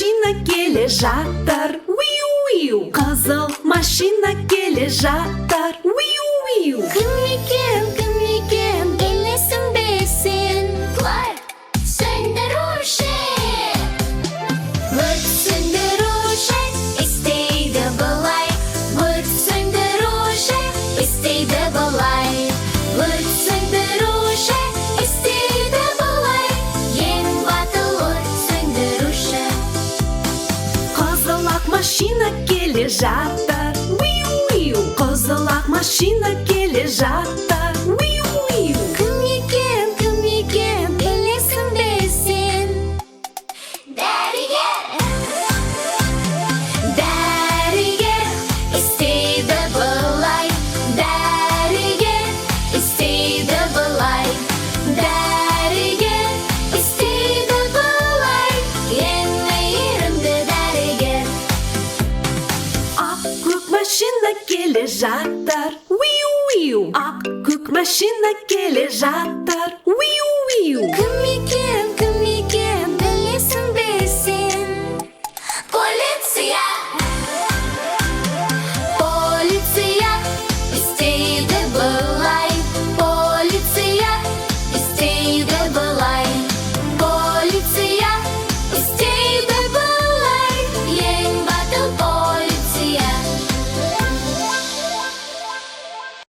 машина келе жатыр, уиу-уиу. Қызыл машина келе жатыр, уиу-уиу. Кім екен, білесің бесін. Бұлар сөндіруші. Өрт сөндіруші істейді бұлай. Өрт сөндіруші істейді бұлай. Өрт сөндіруші істейді бұлай. Ең батыл өрт сөндіруші. Қызыл ақ машина келе жатыр, уиу-уиу. Қызыл ақ машина келе жатыр, уиу-уиу. Кім екен, білесің бесін. Дәрігер. Дәрігер істейді бұлай. Дәрігер істейді бұлай. Дәрігер істейді бұлай. Ең мейірімді дәрігер. Ақ көк машина келе жатыр, уиу-уиу. Ақ көк машина келе жатыр, уиу-уиу. Кім екен,